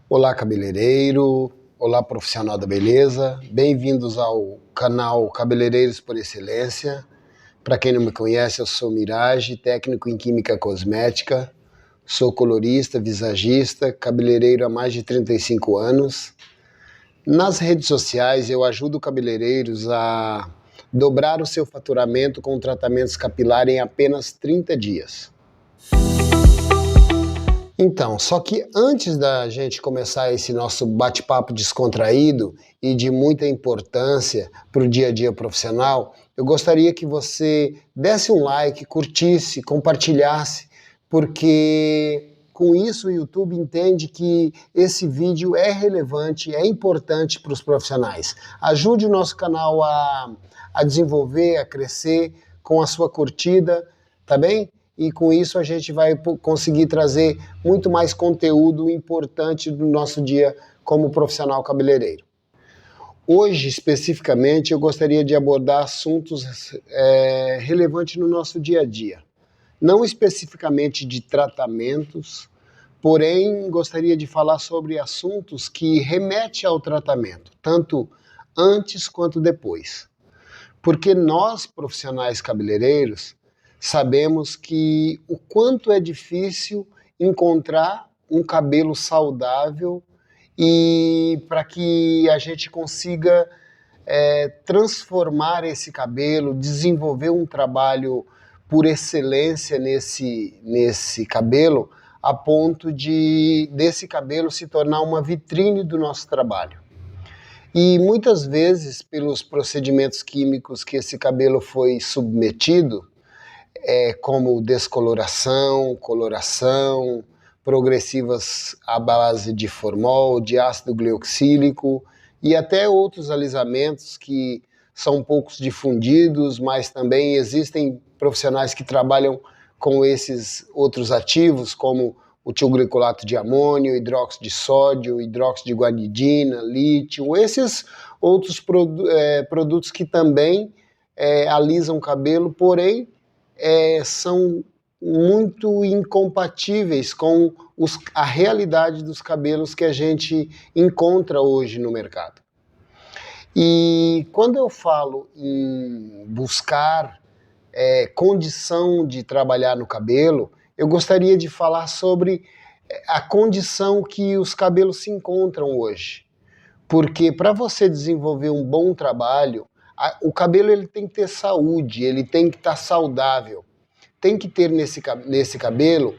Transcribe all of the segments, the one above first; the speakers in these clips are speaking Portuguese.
Olá, cabeleireiro. Olá, profissional da beleza. Bem-vindos ao canal Cabeleireiros por Excelência. Para quem não me conhece, eu sou Mirage, técnico em Química Cosmética. Sou colorista, visagista, cabeleireiro há mais de 35 anos. Nas redes sociais, eu ajudo cabeleireiros a dobrar o seu faturamento com tratamentos capilares em apenas 30 dias. Então, só que antes da gente começar esse nosso bate-papo descontraído e de muita importância para o dia a dia profissional, eu gostaria que você desse um like, curtisse, compartilhasse, porque com isso o YouTube entende que esse vídeo é relevante, é importante para os profissionais. Ajude o nosso canal a desenvolver, a crescer com a sua curtida, tá bem? E com isso a gente vai conseguir trazer muito mais conteúdo importante do nosso dia como profissional cabeleireiro. Hoje, especificamente, eu gostaria de abordar assuntos relevantes no nosso dia a dia. Não especificamente de tratamentos, porém gostaria de falar sobre assuntos que remetem ao tratamento, tanto antes quanto depois. Porque nós, profissionais cabeleireiros, sabemos que o quanto é difícil encontrar um cabelo saudável e para que a gente consiga transformar esse cabelo, desenvolver um trabalho por excelência nesse cabelo, a ponto de desse cabelo se tornar uma vitrine do nosso trabalho. E muitas vezes, pelos procedimentos químicos que esse cabelo foi submetido, como descoloração, coloração, progressivas à base de formol, de ácido glioxílico e até outros alisamentos que são poucos difundidos, mas também existem profissionais que trabalham com esses outros ativos, como o tilglicolato de amônio, hidróxido de sódio, hidróxido de guanidina, lítio, esses outros produtos que também alisam o cabelo, porém são muito incompatíveis com a realidade dos cabelos que a gente encontra hoje no mercado. E quando eu falo em buscar condição de trabalhar no cabelo, eu gostaria de falar sobre a condição que os cabelos se encontram hoje. Porque para você desenvolver um bom trabalho, o cabelo ele tem que ter saúde, ele tem que estar saudável. Tem que ter nesse cabelo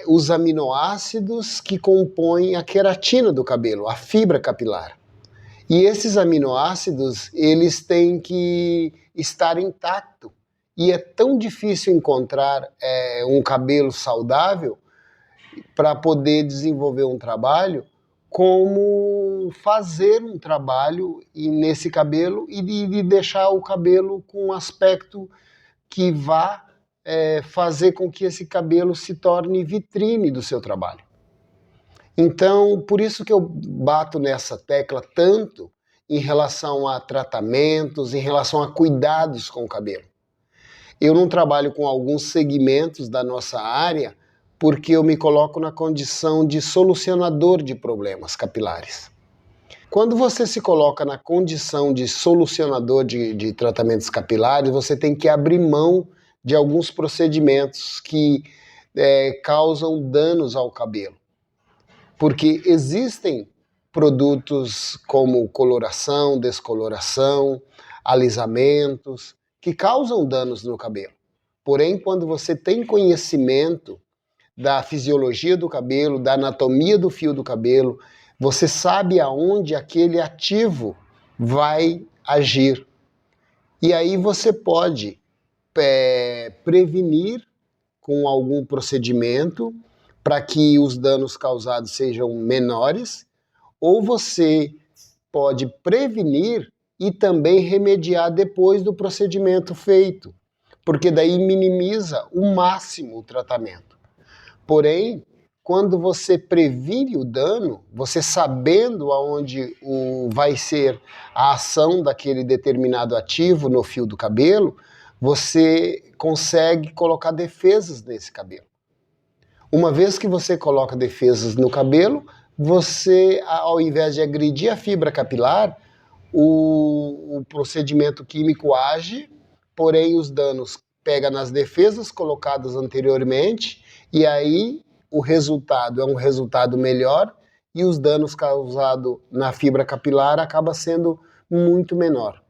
os aminoácidos que compõem a queratina do cabelo, a fibra capilar. E esses aminoácidos, eles têm que estar intactos. E é tão difícil encontrar um cabelo saudável para poder desenvolver um trabalho, como fazer um trabalho nesse cabelo e de deixar o cabelo com um aspecto que vá fazer com que esse cabelo se torne vitrine do seu trabalho. Então, por isso que eu bato nessa tecla tanto em relação a tratamentos, em relação a cuidados com o cabelo. Eu não trabalho com alguns segmentos da nossa área porque eu me coloco na condição de solucionador de problemas capilares. Quando você se coloca na condição de solucionador de tratamentos capilares, você tem que abrir mão de alguns procedimentos que causam danos ao cabelo. Porque existem produtos como coloração, descoloração, alisamentos, que causam danos no cabelo. Porém, quando você tem conhecimento da fisiologia do cabelo, da anatomia do fio do cabelo, você sabe aonde aquele ativo vai agir. E aí você pode prevenir com algum procedimento para que os danos causados sejam menores, ou você pode prevenir e também remediar depois do procedimento feito, porque daí minimiza o máximo o tratamento. Porém, quando você previne o dano, você sabendo aonde vai ser a ação daquele determinado ativo no fio do cabelo, você consegue colocar defesas nesse cabelo. Uma vez que você coloca defesas no cabelo, você, ao invés de agredir a fibra capilar, o procedimento químico age, porém os danos pegam nas defesas colocadas anteriormente, e aí o resultado é um resultado melhor, e os danos causados na fibra capilar acaba sendo muito menor.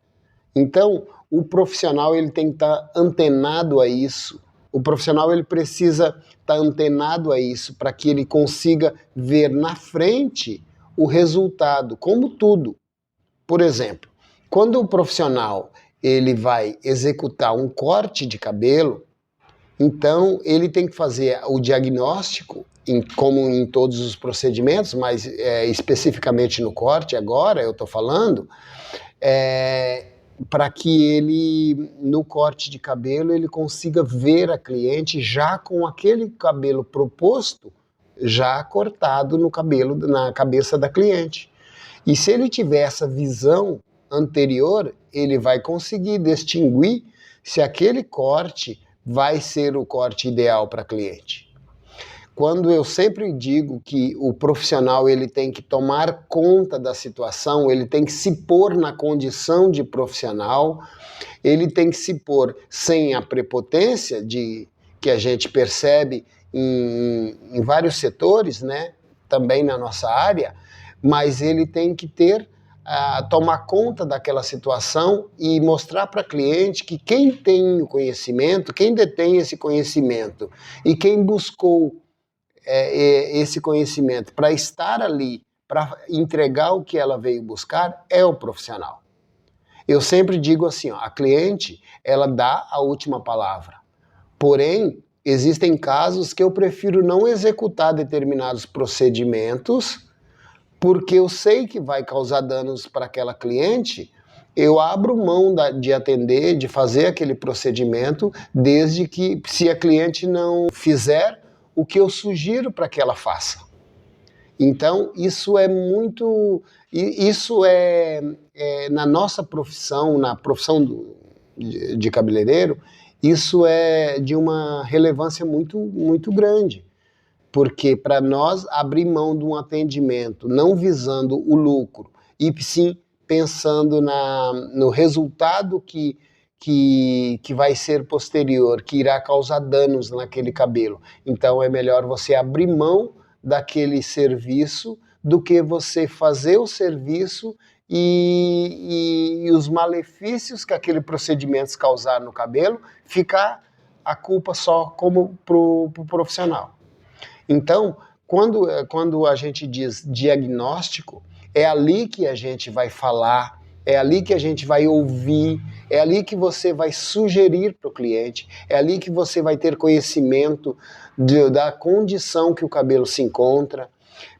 Então, o profissional ele tem que estar antenado a isso. O profissional ele precisa estar antenado a isso para que ele consiga ver na frente o resultado, como tudo. Por exemplo, quando o profissional ele vai executar um corte de cabelo, então ele tem que fazer o diagnóstico, como em todos os procedimentos, mas especificamente no corte agora eu estou falando, para que ele, no corte de cabelo, ele consiga ver a cliente já com aquele cabelo proposto, já cortado no cabelo, na cabeça da cliente. E se ele tiver essa visão anterior, ele vai conseguir distinguir se aquele corte vai ser o corte ideal para a cliente. Quando eu sempre digo que o profissional ele tem que tomar conta da situação, ele tem que se pôr na condição de profissional, ele tem que se pôr sem a prepotência que a gente percebe em vários setores, né? Também na nossa área, mas ele tem que tomar conta daquela situação e mostrar para a cliente que quem tem o conhecimento, quem detém esse conhecimento e quem buscou esse conhecimento para estar ali, para entregar o que ela veio buscar, é o profissional. Eu sempre digo assim, a cliente, ela dá a última palavra. Porém, existem casos que eu prefiro não executar determinados procedimentos, porque eu sei que vai causar danos para aquela cliente, eu abro mão de atender, de fazer aquele procedimento, desde que, se a cliente não fizer o que eu sugiro para que ela faça. Então, isso é na nossa profissão, na profissão de cabeleireiro, isso é de uma relevância muito, muito grande. Porque para nós abrir mão de um atendimento, não visando o lucro, e sim pensando no resultado que vai ser posterior, que irá causar danos naquele cabelo. Então é melhor você abrir mão daquele serviço do que você fazer o serviço e os malefícios que aquele procedimento causar no cabelo, ficar a culpa só como pro profissional. Então, quando a gente diz diagnóstico, é ali que a gente vai falar, é ali que a gente vai ouvir, é ali que você vai sugerir para o cliente, é ali que você vai ter conhecimento da condição que o cabelo se encontra,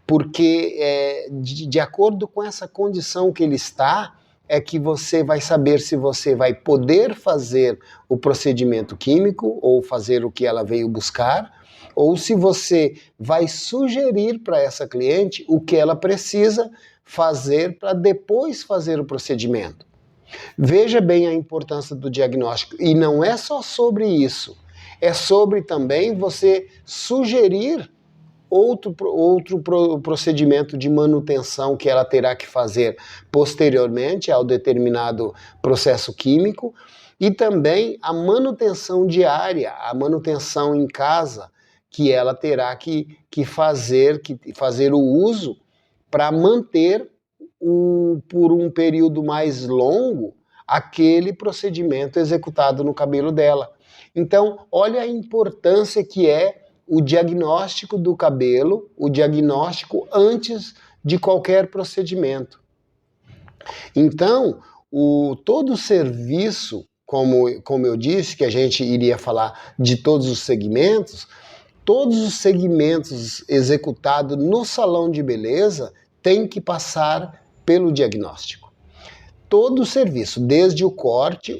porque de acordo com essa condição que ele está, é que você vai saber se você vai poder fazer o procedimento químico ou fazer o que ela veio buscar, ou se você vai sugerir para essa cliente o que ela precisa fazer para depois fazer o procedimento. Veja bem a importância do diagnóstico. E não é só sobre isso. É sobre também você sugerir outro procedimento de manutenção que ela terá que fazer posteriormente ao determinado processo químico. E também a manutenção diária, a manutenção em casa, que ela terá que fazer o uso para manter por um período mais longo aquele procedimento executado no cabelo dela. Então, olha a importância que é o diagnóstico do cabelo, o diagnóstico antes de qualquer procedimento. Então, todo o serviço, como eu disse, que a gente iria falar de todos os segmentos executados no salão de beleza têm que passar pelo diagnóstico. Todo o serviço, desde o corte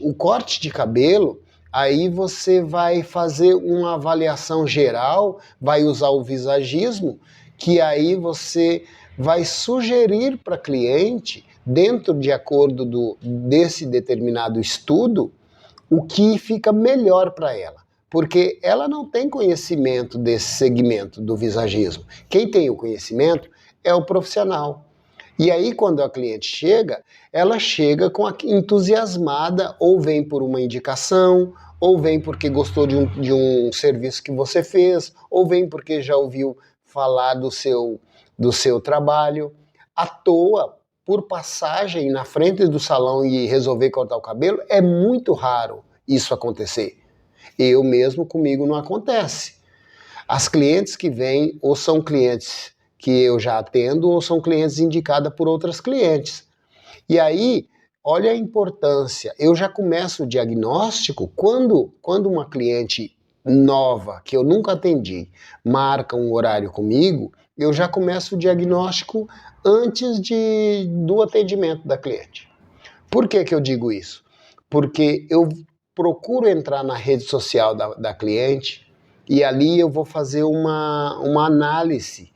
de cabelo, aí você vai fazer uma avaliação geral, vai usar o visagismo, que aí você vai sugerir para a cliente, de acordo desse determinado estudo, o que fica melhor para ela. Porque ela não tem conhecimento desse segmento do visagismo. Quem tem o conhecimento é o profissional. E aí, quando a cliente chega, ela chega entusiasmada, ou vem por uma indicação, ou vem porque gostou de um serviço que você fez, ou vem porque já ouviu falar do seu trabalho. À toa, por passagem na frente do salão e resolver cortar o cabelo, é muito raro isso acontecer. Eu mesmo, comigo, não acontece. As clientes que vêm ou são clientes que eu já atendo ou são clientes indicadas por outras clientes. E aí, olha a importância. Eu já começo o diagnóstico quando uma cliente nova, que eu nunca atendi, marca um horário comigo, eu já começo o diagnóstico antes do atendimento da cliente. Por que eu digo isso? Porque eu procuro entrar na rede social da cliente e ali eu vou fazer uma análise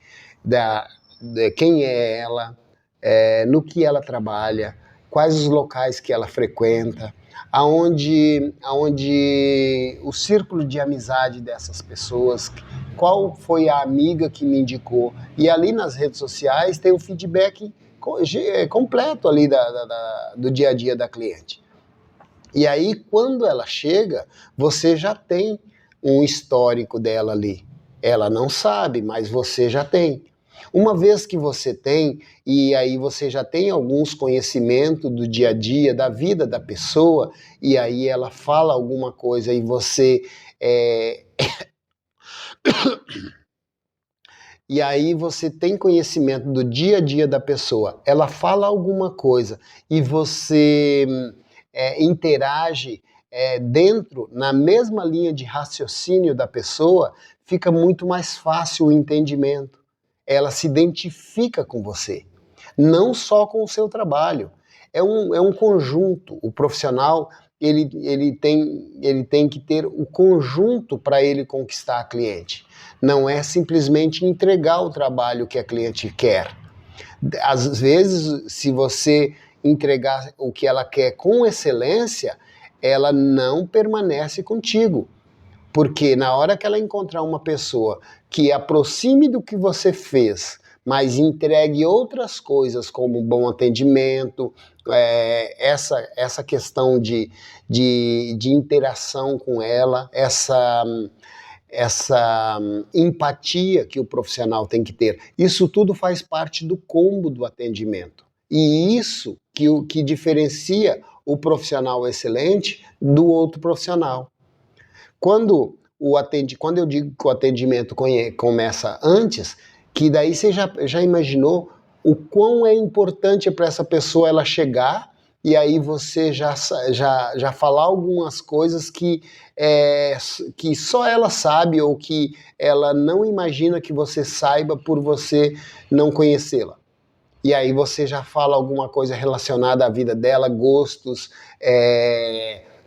de quem é ela, no que ela trabalha, quais os locais que ela frequenta, aonde o círculo de amizade dessas pessoas, qual foi a amiga que me indicou. E ali nas redes sociais tem o feedback completo ali do dia a dia da cliente. E aí, quando ela chega, você já tem um histórico dela ali. Ela não sabe, mas você já tem. Uma vez que você tem, e aí você já tem alguns conhecimentos do dia a dia, da vida da pessoa, e aí ela fala alguma coisa e você... E aí você tem conhecimento do dia a dia da pessoa. Ela fala alguma coisa e você interage dentro, na mesma linha de raciocínio da pessoa, fica muito mais fácil o entendimento. Ela se identifica com você, não só com o seu trabalho. É um conjunto. O profissional ele tem que ter o conjunto para ele conquistar a cliente. Não é simplesmente entregar o trabalho que a cliente quer. Às vezes, se você entregar o que ela quer com excelência, ela não permanece contigo. Porque na hora que ela encontrar uma pessoa que aproxime do que você fez, mas entregue outras coisas como bom atendimento, essa questão de interação com ela, essa empatia que o profissional tem que ter. Isso tudo faz parte do combo do atendimento. E isso que diferencia o profissional excelente do outro profissional. Quando eu digo que o atendimento começa antes, que daí você já imaginou o quão é importante para essa pessoa ela chegar e aí você já falar algumas coisas que só ela sabe ou que ela não imagina que você saiba por você não conhecê-la. E aí você já fala alguma coisa relacionada à vida dela, gostos,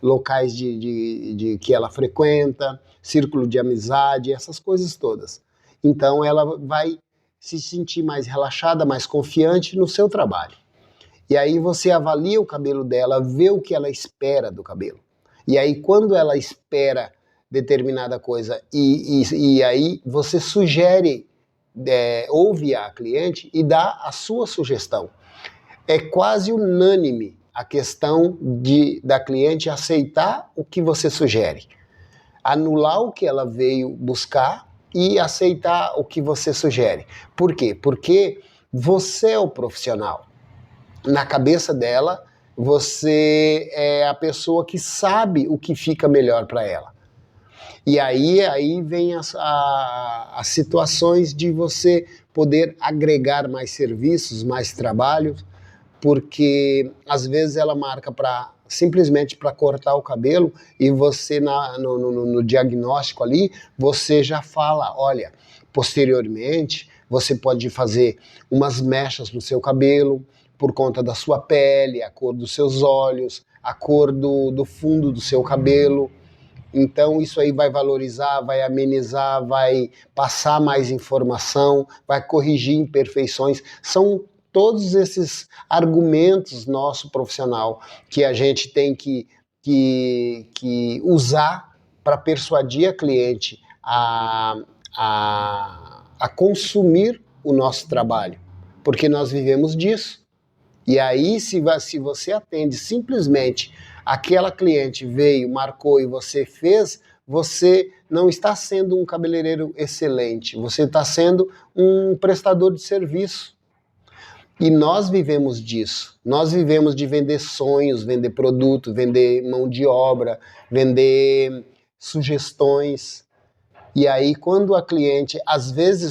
locais de que ela frequenta, círculo de amizade, essas coisas todas. Então ela vai se sentir mais relaxada, mais confiante no seu trabalho. E aí você avalia o cabelo dela, vê o que ela espera do cabelo. E aí quando ela espera determinada coisa e aí você sugere, ouve a cliente e dá a sua sugestão. É quase unânime a questão da cliente aceitar o que você sugere, anular o que ela veio buscar e aceitar o que você sugere. Por quê? Porque você é o profissional. Na cabeça dela, você é a pessoa que sabe o que fica melhor para ela. E aí vem as situações de você poder agregar mais serviços, mais trabalho, porque às vezes ela marca simplesmente para cortar o cabelo e você no diagnóstico ali, você já fala, olha, posteriormente você pode fazer umas mechas no seu cabelo por conta da sua pele, a cor dos seus olhos, a cor do fundo do seu cabelo. Então isso aí vai valorizar, vai amenizar, vai passar mais informação, vai corrigir imperfeições. São todos esses argumentos nosso profissional que a gente tem que usar para persuadir a cliente a consumir o nosso trabalho. porque nós vivemos disso. E aí, se você atende simplesmente aquela cliente veio, marcou e você fez, você não está sendo um cabeleireiro excelente, você está sendo um prestador de serviço. E nós vivemos disso. Nós vivemos de vender sonhos, vender produto, vender mão de obra, vender sugestões. E aí, quando a cliente,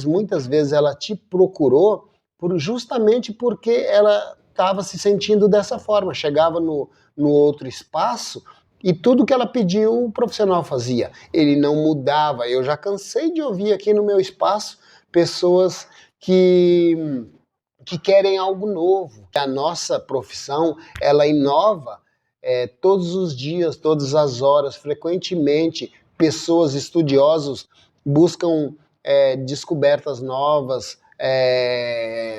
muitas vezes, ela te procurou justamente porque ela estava se sentindo dessa forma. Chegava no outro espaço e tudo que ela pediu o profissional fazia. Ele não mudava. Eu já cansei de ouvir aqui no meu espaço pessoas que querem algo novo. A nossa profissão, ela inova todos os dias, todas as horas, frequentemente. Pessoas, estudiosos, buscam descobertas novas,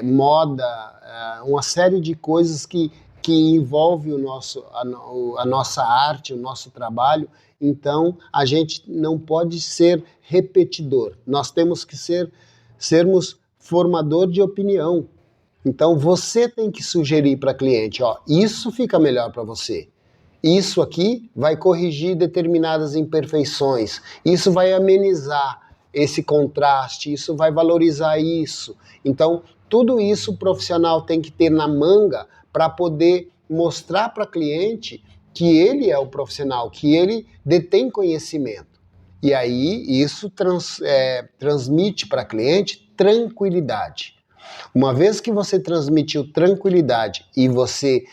moda, uma série de coisas que envolve a nossa arte, o nosso trabalho. Então, a gente não pode ser repetidor. Nós temos que sermos formador de opinião. Então, você tem que sugerir para a cliente, isso fica melhor para você. Isso aqui vai corrigir determinadas imperfeições. Isso vai amenizar esse contraste, isso vai valorizar isso. Então, tudo isso o profissional tem que ter na manga para poder mostrar para a cliente que ele é o profissional, que ele detém conhecimento. E aí, isso transmite para a cliente tranquilidade. Uma vez que você transmitiu tranquilidade e você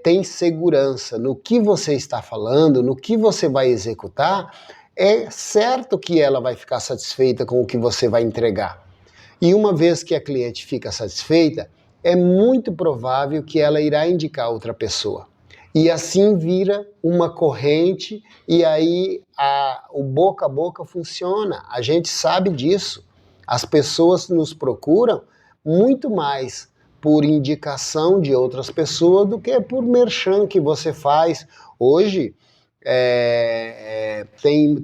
tem segurança no que você está falando, no que você vai executar, é certo que ela vai ficar satisfeita com o que você vai entregar. E uma vez que a cliente fica satisfeita, é muito provável que ela irá indicar outra pessoa. E assim vira uma corrente e aí o boca a boca funciona. A gente sabe disso. As pessoas nos procuram muito mais por indicação de outras pessoas do que por merchan que você faz. Hoje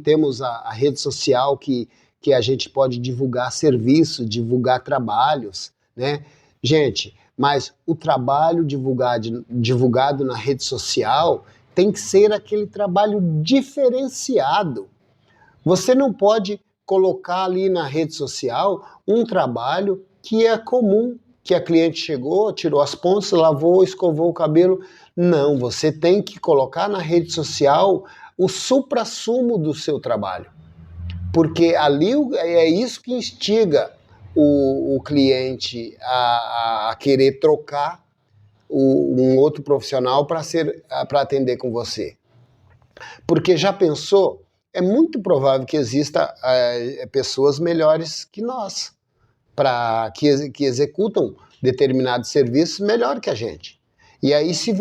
temos a rede social que a gente pode divulgar serviços, divulgar trabalhos, né? Gente, mas o trabalho divulgado na rede social tem que ser aquele trabalho diferenciado. Você não pode colocar ali na rede social um trabalho que é comum, que a cliente chegou, tirou as pontas, lavou, escovou o cabelo. Não, você tem que colocar na rede social o suprassumo do seu trabalho. Porque ali é isso que instiga o cliente a querer trocar um outro profissional para atender com você. Porque já pensou? É muito provável que exista pessoas melhores que nós, que executam determinados serviços melhor que a gente. E aí, se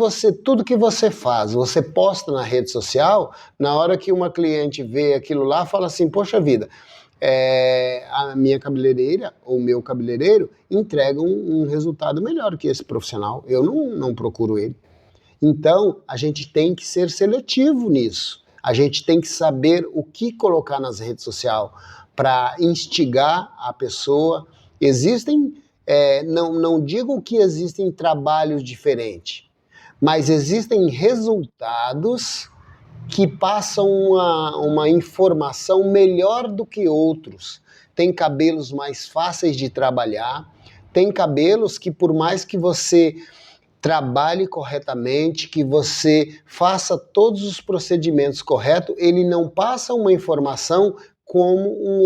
tudo que você faz, você posta na rede social, na hora que uma cliente vê aquilo lá, fala assim, poxa vida, a minha cabeleireira ou o meu cabeleireiro entregam um resultado melhor que esse profissional. Eu não procuro ele. Então, a gente tem que ser seletivo nisso. A gente tem que saber o que colocar nas redes sociais para instigar a pessoa. Existem, não digo que existem trabalhos diferentes, mas existem resultados que passam uma informação melhor do que outros. Tem cabelos mais fáceis de trabalhar, tem cabelos que por mais que você trabalhe corretamente, que você faça todos os procedimentos corretos, ele não passa uma informação como um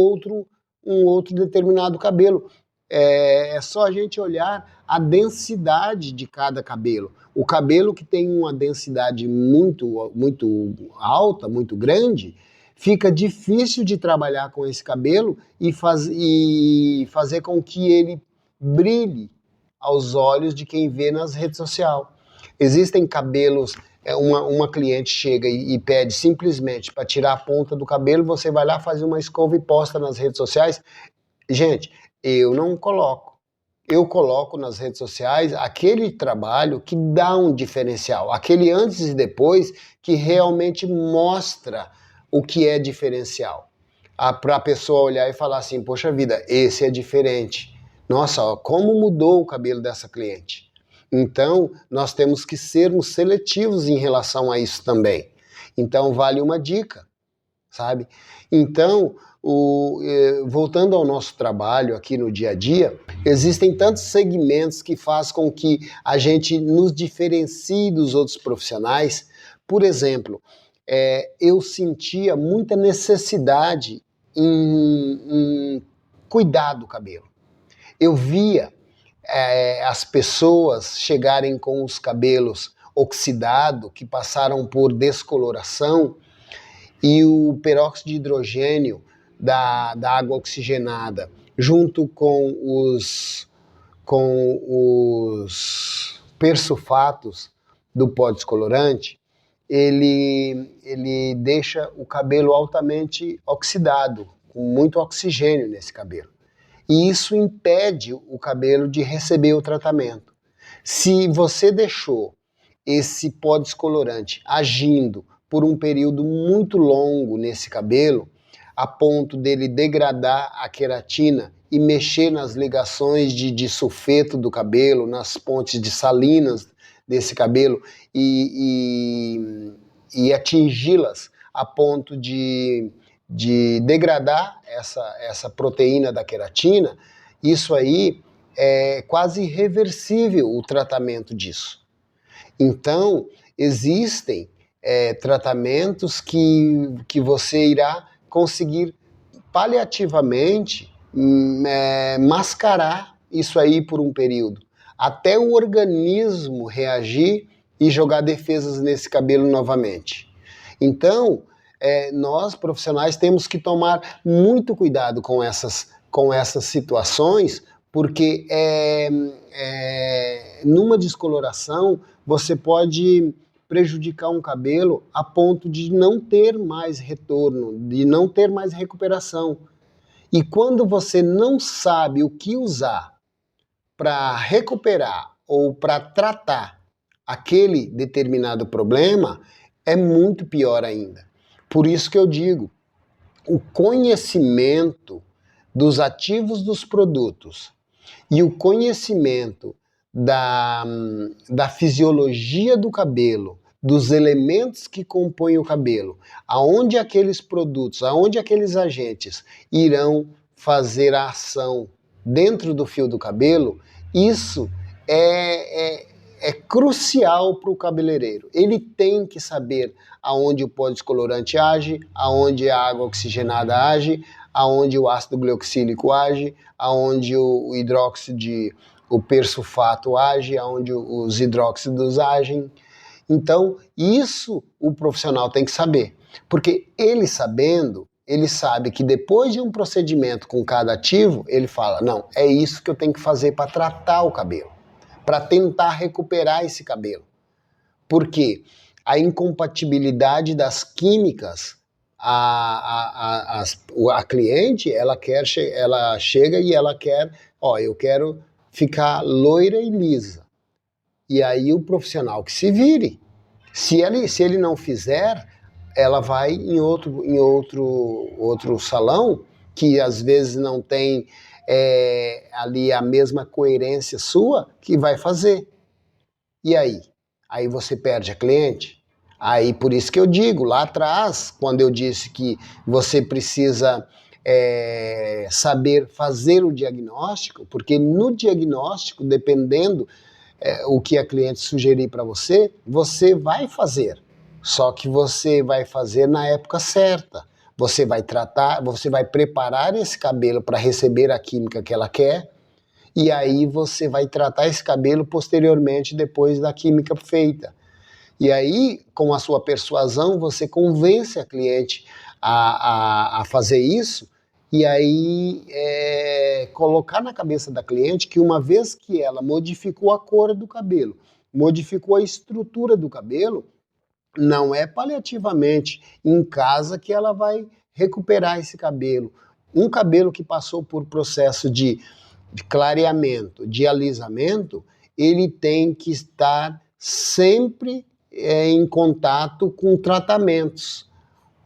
outro determinado cabelo. É só a gente olhar a densidade de cada cabelo. O cabelo que tem uma densidade muito, muito alta, muito grande, fica difícil de trabalhar com esse cabelo e fazer com que ele brilhe aos olhos de quem vê nas redes sociais. Existem cabelos, uma cliente chega e pede simplesmente para tirar a ponta do cabelo, você vai lá, faz uma escova e posta nas redes sociais. Gente, eu não coloco. Eu coloco nas redes sociais aquele trabalho que dá um diferencial, aquele antes e depois que realmente mostra o que é diferencial. Para a pessoa olhar e falar assim, poxa vida, esse é diferente. Nossa, ó, como mudou o cabelo dessa cliente. Então, nós temos que sermos seletivos em relação a isso também. Então, vale uma dica, sabe? Então, voltando ao nosso trabalho aqui no dia a dia, existem tantos segmentos que fazem com que a gente nos diferencie dos outros profissionais. Por exemplo, eu sentia muita necessidade em cuidar do cabelo. Eu via as pessoas chegarem com os cabelos oxidados, que passaram por descoloração, e o peróxido de hidrogênio da água oxigenada, junto com os persulfatos do pó descolorante, ele deixa o cabelo altamente oxidado, com muito oxigênio nesse cabelo. E isso impede o cabelo de receber o tratamento. Se você deixou esse pó descolorante agindo por um período muito longo nesse cabelo, a ponto dele degradar a queratina e mexer nas ligações de sulfeto do cabelo, nas pontes de salinas desse cabelo e atingi-las a ponto de degradar essa proteína da queratina, isso aí é quase irreversível o tratamento disso. Então, existem tratamentos que você irá conseguir paliativamente mascarar isso aí por um período, até o organismo reagir e jogar defesas nesse cabelo novamente. Então, nós profissionais temos que tomar muito cuidado com essas situações, porque numa descoloração você pode prejudicar um cabelo a ponto de não ter mais retorno, de não ter mais recuperação. E quando você não sabe o que usar para recuperar ou para tratar aquele determinado problema, é muito pior ainda. Por isso que eu digo, o conhecimento dos ativos dos produtos e o conhecimento da fisiologia do cabelo, dos elementos que compõem o cabelo, aonde aqueles produtos, aonde aqueles agentes irão fazer a ação dentro do fio do cabelo, isso é crucial para o cabeleireiro. Ele tem que saber aonde o pó descolorante age, aonde a água oxigenada age, aonde o ácido glicosílico age, aonde o hidróxido, o persulfato age, aonde os hidróxidos agem. Então, isso o profissional tem que saber, porque ele sabendo, ele sabe que depois de um procedimento com cada ativo, ele fala, não, é isso que eu tenho que fazer para tratar o cabelo, para tentar recuperar esse cabelo. Porque a incompatibilidade das químicas, a cliente, ela chega e ela quer, eu quero ficar loira e lisa. E aí o profissional que se vire. Se ele não fizer, ela vai em outro salão, que às vezes não tem ali a mesma coerência sua, que vai fazer. E aí? Aí você perde a cliente? Aí por isso que eu digo, lá atrás, quando eu disse que você precisa saber fazer o diagnóstico, porque no diagnóstico, dependendo o que a cliente sugerir para você, você vai fazer. Só que você vai fazer na época certa. Você vai tratar, você vai preparar esse cabelo para receber a química que ela quer, e aí você vai tratar esse cabelo posteriormente, depois da química feita. E aí, com a sua persuasão, você convence a cliente a fazer isso, e aí colocar na cabeça da cliente que uma vez que ela modificou a cor do cabelo, modificou a estrutura do cabelo, não é paliativamente em casa que ela vai recuperar esse cabelo. Um cabelo que passou por processo de clareamento, de alisamento, ele tem que estar sempre em contato com tratamentos,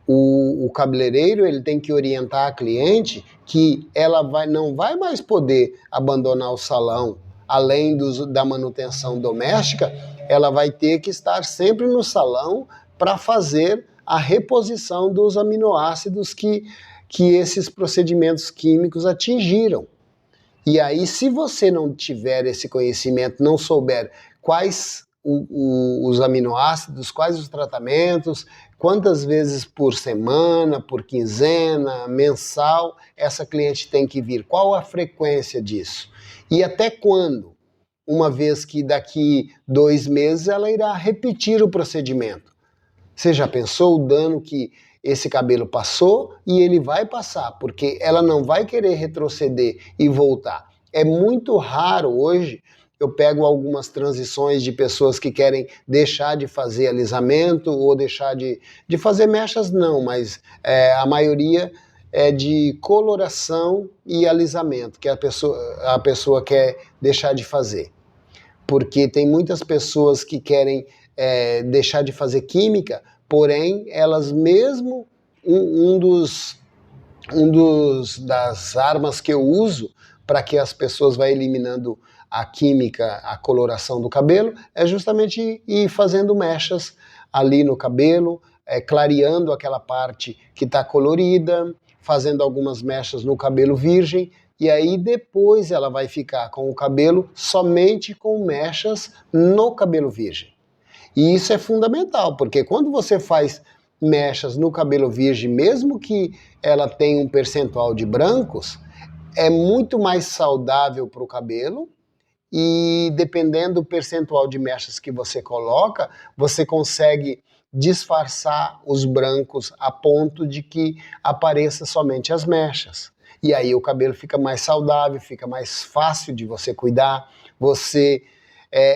O cabeleireiro ele tem que orientar a cliente que ela não vai mais poder abandonar o salão, além da manutenção doméstica, ela vai ter que estar sempre no salão para fazer a reposição dos aminoácidos que esses procedimentos químicos atingiram. E aí, se você não tiver esse conhecimento, não souber quais os aminoácidos, quais os tratamentos, quantas vezes por semana, por quinzena, mensal, essa cliente tem que vir, qual a frequência disso? E até quando? Uma vez que daqui 2 meses ela irá repetir o procedimento. Você já pensou o dano que esse cabelo passou e ele vai passar, porque ela não vai querer retroceder e voltar. É muito raro hoje, eu pego algumas transições de pessoas que querem deixar de fazer alisamento ou deixar de fazer mechas, não, mas a maioria é de coloração e alisamento, que a pessoa quer deixar de fazer. Porque tem muitas pessoas que querem deixar de fazer química, porém elas mesmo, das armas que eu uso para que as pessoas vão eliminando a química, a coloração do cabelo, é justamente ir fazendo mechas ali no cabelo, clareando aquela parte que está colorida, fazendo algumas mechas no cabelo virgem, e aí depois ela vai ficar com o cabelo somente com mechas no cabelo virgem. E isso é fundamental, porque quando você faz mechas no cabelo virgem, mesmo que ela tenha um percentual de brancos, é muito mais saudável para o cabelo e dependendo do percentual de mechas que você coloca, você consegue disfarçar os brancos a ponto de que apareça somente as mechas. E aí o cabelo fica mais saudável, fica mais fácil de você cuidar.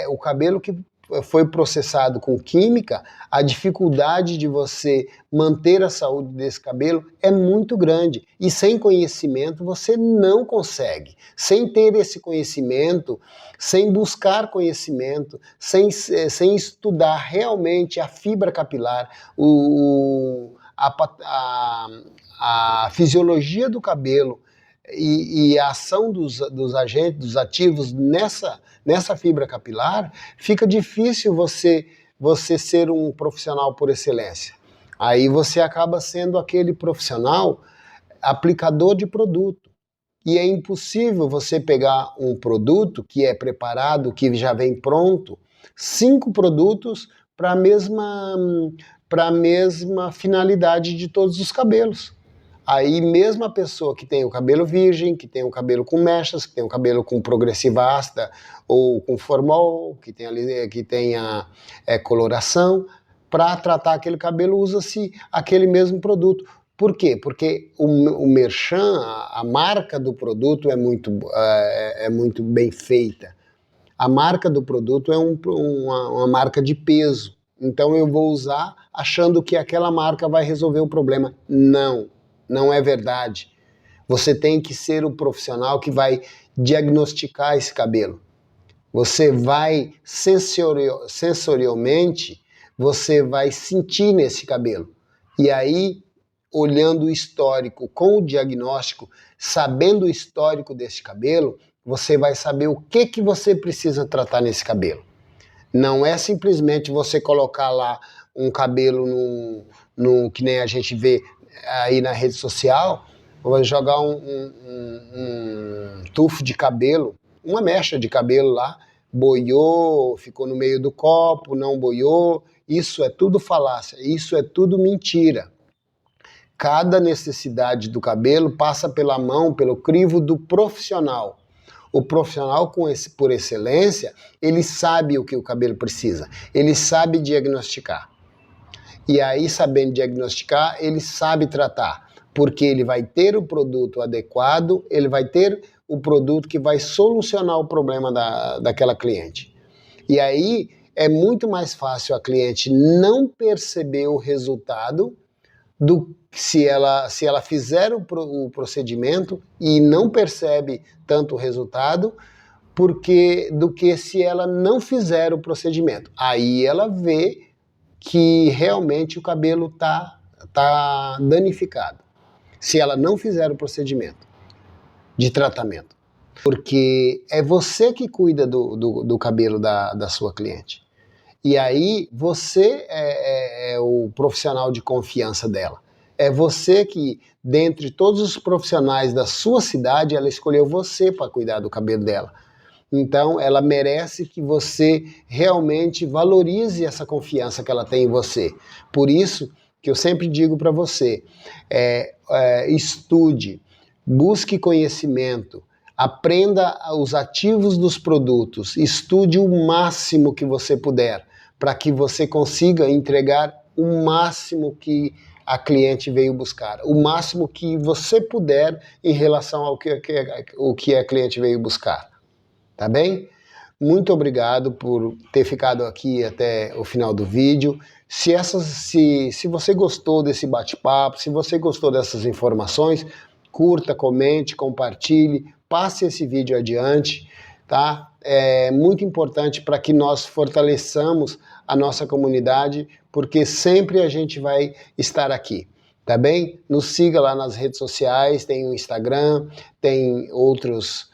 O cabelo que foi processado com química, a dificuldade de você manter a saúde desse cabelo é muito grande. E sem conhecimento você não consegue. Sem ter esse conhecimento, sem buscar conhecimento, sem estudar realmente a fibra capilar, a fisiologia do cabelo e a ação dos agentes, dos ativos nessa fibra capilar, fica difícil você ser um profissional por excelência. Aí você acaba sendo aquele profissional aplicador de produto. E é impossível você pegar um produto que é preparado, que já vem pronto, 5 produtos para a mesma finalidade de todos os cabelos. Aí mesmo a pessoa que tem o cabelo virgem, que tem o cabelo com mechas, que tem o cabelo com progressiva ácida ou com formol, que tenha coloração, para tratar aquele cabelo usa-se aquele mesmo produto. Por quê? Porque o merchan, a marca do produto é muito bem feita. A marca do produto é uma marca de peso. Então eu vou usar achando que aquela marca vai resolver o problema. Não é verdade. Você tem que ser o profissional que vai diagnosticar esse cabelo. Você vai sensorialmente, você vai sentir nesse cabelo. E aí, olhando o histórico com o diagnóstico, sabendo o histórico desse cabelo, você vai saber o que você precisa tratar nesse cabelo. Não é simplesmente você colocar lá um cabelo que nem a gente vê aí na rede social, vai jogar um tufo de cabelo, uma mecha de cabelo lá, boiou, ficou no meio do copo, não boiou. Isso é tudo falácia, isso é tudo mentira. Cada necessidade do cabelo passa pela mão, pelo crivo do profissional. O profissional por excelência, ele sabe o que o cabelo precisa, ele sabe diagnosticar. E aí, sabendo diagnosticar, ele sabe tratar, porque ele vai ter o produto adequado, ele vai ter o produto que vai solucionar o problema daquela cliente. E aí, é muito mais fácil a cliente não perceber o resultado se ela fizer o procedimento e não percebe tanto o resultado, do que se ela não fizer o procedimento. Aí ela vê que realmente o cabelo está danificada se ela não fizer o procedimento de tratamento. Porque é você que cuida do cabelo da sua cliente. E aí você é o profissional de confiança dela. É você que, dentre todos os profissionais da sua cidade, ela escolheu você para cuidar do cabelo dela. Então, ela merece que você realmente valorize essa confiança que ela tem em você. Por isso que eu sempre digo para você, estude, busque conhecimento, aprenda os ativos dos produtos, estude o máximo que você puder, para que você consiga entregar o máximo que a cliente veio buscar, o máximo que você puder em relação ao que a cliente veio buscar. Tá bem? Muito obrigado por ter ficado aqui até o final do vídeo. Se você gostou desse bate-papo, se você gostou dessas informações, curta, comente, compartilhe, passe esse vídeo adiante, tá? É muito importante para que nós fortaleçamos a nossa comunidade, porque sempre a gente vai estar aqui. Tá bem? Nos siga lá nas redes sociais, tem o Instagram, tem outras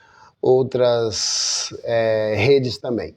redes também.